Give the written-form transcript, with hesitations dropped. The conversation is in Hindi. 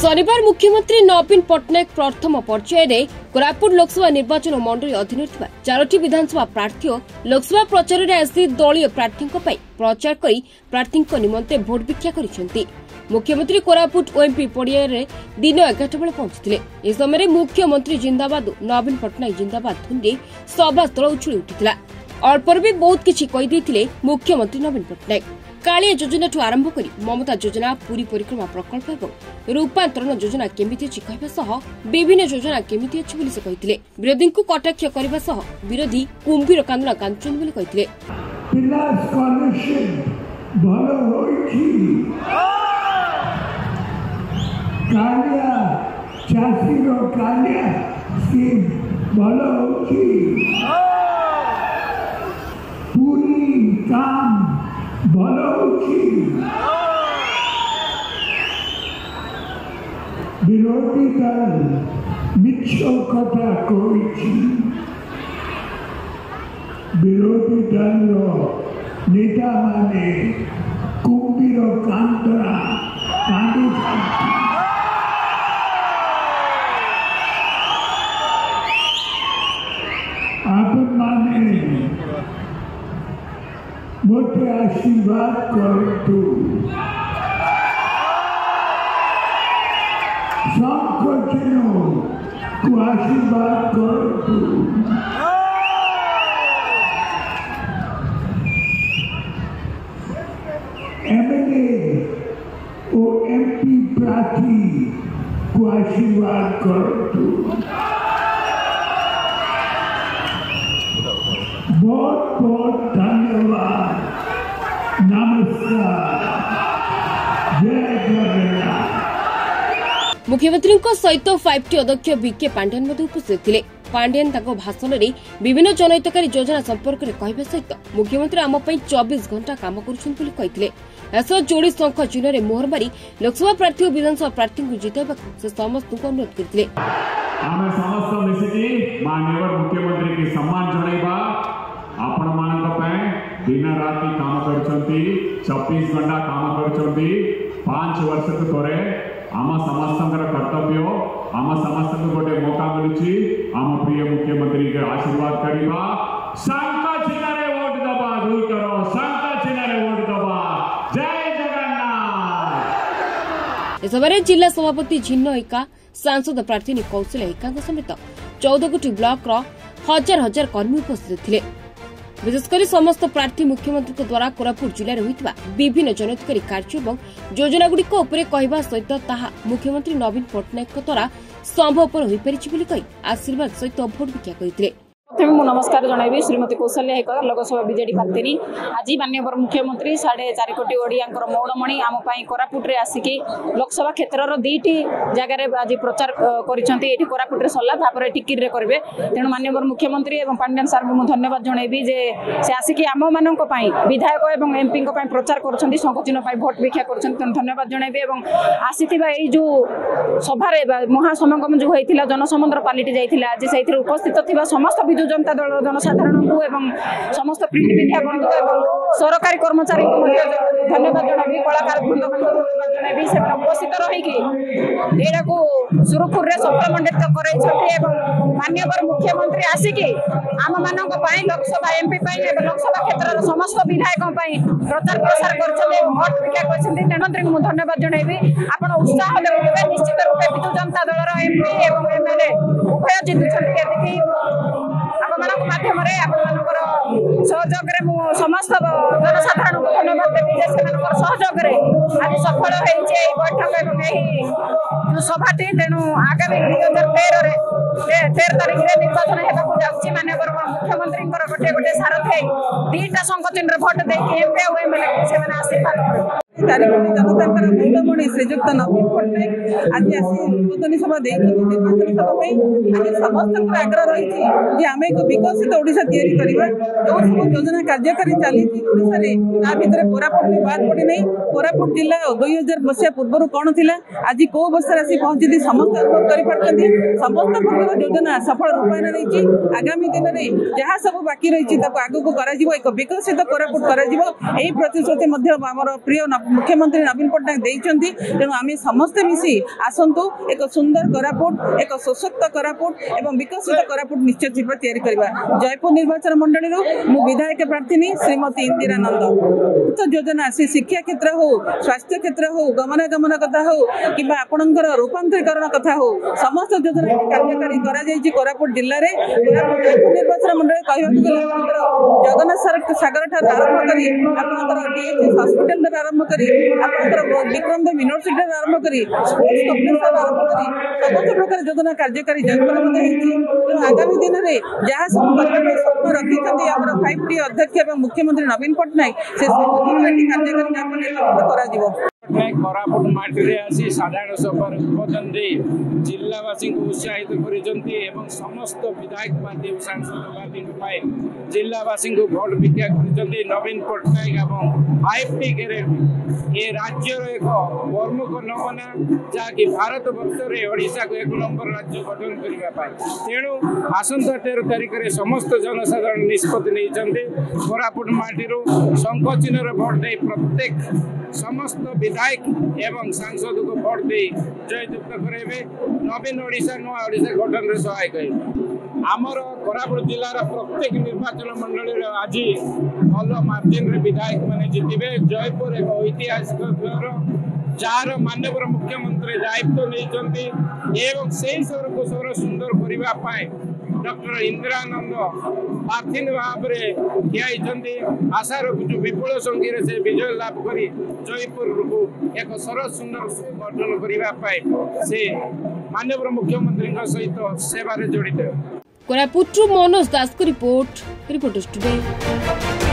शनिवार मुख्यमंत्री नवीन पट्टनायक प्रथम पर्यायर कोरापुट लोकसभा निर्वाचन मंडली अधीन 4टी विधानसभा प्रार्थी लोकसभा प्रचार में आसी दलीय प्रार्थी प्रचार कर प्रार्थी निमंते भोट भिक्षा कर मुख्यमंत्री कोरापुट ओएमपी पड़िया दिन 11 बेले पहुंचते। इस समय मुख्यमंत्री जिंदाबाद नवीन पट्टनायक जिंदाबाद धुंडे सभास्थल उछुली उठिला। अल्पर भी बहुत किछि कहि दैथिले मुख्यमंत्री नवीन पट्टनायक। कालिया योजना ठू आरंभ करी ममता योजना पूरी परिक्रमा प्रकल्प और रूपांतरण योजना केमिति अछि कहबा सह विभिन्न योजना केमिति अछि बोली से कहिथिले। विरोधी को कटाक्ष करबा सह विरोधी कुंभीर कांदना कांचन बोली कहिथिले। पिला स्कॉलरशिप भलो होइछि, कालिया चासी रो कालिया स्कीम भलो होइछि, पूरी काम भलो होइछि। विरोधी दल मिछ कथा कहिछि, विरोधी दल नेता माने कुंभीर कांतरा कांदी आपण माने मोटे आशीर्वाद करतु, संकोचनो को आशीर्वाद करतु। एमएलए और एमपी प्रार्थी को आशीर्वाद करतु। बहुत बहुत धन्यवाद, नमस्कार, जय जगन्नाथ। मुख्यमंत्री सहित 5टी अध्यक्ष बीके पांड्यान उपस्थित थे। पांड्यान भाषण में विभिन्न जनहितकारी योजना संपर्क में कहवा सहित मुख्यमंत्री आम 24 घंटा काम कर जोड़ी शंख चिन्ह मोहर मारी लोकसभा प्रार्थी और विधानसभा प्रार्थी को जिताइबा से समस्त अनुरोध करते। मुख्यमंत्री के सम्मान जनइबा आपण मानक दिन राति काम करछंती, 24 घंटा काम करछंती। 5 वर्ष तरे आम समस्त कर्तव्य, आम समस्त गोटे मौका मिलुची आम प्रिय मुख्यमंत्री के आशीर्वाद करवा। शंख चिन्ह वोट दबा, दूर करो शंख चिन्ह वोट दबा। जय जगन्नाथ। इस समय जिला सभापति झिन्न एका, सांसद प्रार्थी कौशल एका समेत 14 गोटी ब्लॉक हजार हजार कर्मी उपस्थित थे। विशेषकर समस्त प्रार्थी मुख्यमंत्री द्वारा कोरापुट जिले में होता विभिन्न जनहितकारी कार्य और योजनागुड़िक कहवा सहित ताहा मुख्यमंत्री नवीन पट्टनायक द्वारा संभवपर हो पारि आशीर्वाद सहित भोट भिक्षा करते। नमस्कार जनइबी श्रीमती कौशल्या हेकर लोकसभा बीजेडी प्रार्थी। आज माननीय मुख्यमंत्री 4.5 कोटी ओडिया मौड़मणि आम कोरापुटे आसिक लोकसभा क्षेत्र 2टी जगह आज प्रचार कर कोरापुटे सरला तापर टिकिर करेंगे। तेणु माननीय मुख्यमंत्री और पांड्यान सार को धन्यवाद जनइबी जे से आसिक आम मान विधायक और एमपी प्रचार कर शंखचिन्ह भोट भिक्षा कर धन्यवाद जनइबी। आसी जो सभार महासमागम जो होता जनसमुद्र पालिटी जाता आज से उपस्थित थी समस्त विजु जनता दल जनसाधारण को एवं समस्त प्रिंट मीडिया बंधु और सरकारी कर्मचारी को धन्यवाद जनइबी। कलाकार बृंद धन्यवाद जनइबी से उपस्थित रहीकि एटा को सुरखुर रे सफलमंडित करैछथि। माननीय मुख्यमंत्री आसिक आम मानक लोकसभा एमपी लोकसभा क्षेत्र समस्त विधायक प्रचार प्रसार कर भोट भिक्षा कर तेणु धन्यवाद जनइबी। आप उत्साह देखुए निश्चित रूपे विजु जनता दल एमपी और एमएलए उभय जितुछन्ति। माध्यम सहयोग समस्त जनसाधारण को धन्यवाद देवी सहयोग आज सफल बैठक और सभाटी। तेणु आगामी 2013 तारीख में निर्वाचन होगा जाऊँगी। माननीय मुख्यमंत्री गोटे गोटे सारथी 2टा शंख चिन्ह भोट देके एमपी और एमएलए से आशीर्वाद जनता मौड़मणि श्रीजुक्त नवीन पट्टनायक आज आसी उद्बोधनी सभा निर्वाचन सभा आज समस्त आग्रह रही आम एक विकसित ओडिशा तैयारी करवा। जो सब योजना कार्यकारी चली भितर कोरापुट भी बाद पड़ी नहीं। कोरापुट जिला 2000 मसीहा पूर्व कौन थी आज कौ अवस्था आसी पहुंची समस्त अनुभव कर समस्त प्रकार योजना सफल रूपायन रही। आगामी दिन में जहाँ सब बाकी रही आगू एक विकसित कोरापुट कर प्रतिश्रुति प्रिय मुख्यमंत्री नवीन पट्टनायक देइचंती तेणु आमे समस्ते मिसी आसंतु एक सुंदर कोरापुट एक सशक्त कोरापुट एवं विकसित कोरापुट निश्चित रूप तैयारी करबा। जयपुर निर्वाचन मंडली मु विधायक प्रार्थी श्रीमती इंदिरा नंद योजना से शिक्षा क्षेत्र हो स्वास्थ्य क्षेत्र हो गमनागमन कथा हो कि आपणकर रूपांतरीकरण कथा हो समस्त योजना कार्यकारी करा जायछि कोरापुट जिल्ला रे। जयपुर निर्वाचन मंडली कहबा जगन्नाथ सागर ठार आरंभ करी आपणकर डीएचएस हॉस्पिटल रे आरंभ करी आपणकर विक्रम यूनिवर्सिटी रे आरंभ करी स्पोर्ट्स कॉम्प्लेक्स रे आरंभ करी समस्त प्रकार योजना कार्यकारी जयपुर में होइछि। आगामी दिन में जहाँ सब स्वप्न रखी आम 5T अध्यक्ष एवं मुख्यमंत्री नवीन पट्टनायक से कार्यकारी कोरापुट माटी आसी साधारण सभा उद्बोधन दे जिलावासी को उत्साहित कर समस्त विधायक पार्टी और सांसद पार्टी जिलावासी को भोट भिक्षा कर नवीन पट्टनायक और 5T कैरियर ये राज्यर एक प्रमुख नमूना जहाँकि भारत वर्ष में ओडिशा को 1 नंबर राज्य गठन करने तेणु आसंता 13 तारिख में समस्त जनसाधारण निष्पत्ति नहीं कोरापुट माटी शंख चिन्ह भोट दे प्रत्येक समस्त विधायक एवं सांसद को भोट दे जययुक्त करेंगे नवीन ओडिशा नुआ ओडिशा गठन में सहायक है। आमर कोरापुट जिलार प्रत्येक निर्वाचन मंडली आज भल मार्जिन रे विधायक माने जितबे जयपुर एक ऐतिहासिक जार माननीय मुख्यमंत्री दायित्व नहीं एवं से सर को सर सुंदर करने डॉक्टर इंदिरानंद प्रार्थी भाव में ठिया आशा रखुचु विपुल संख्यार से विजय लाभ कर जयपुर को एक सरस सुंदर गठन करने से माननीय मुख्यमंत्री सहित सेवार जड़ित। कोरापुट मनोज दास को रिपोर्ट टुडे।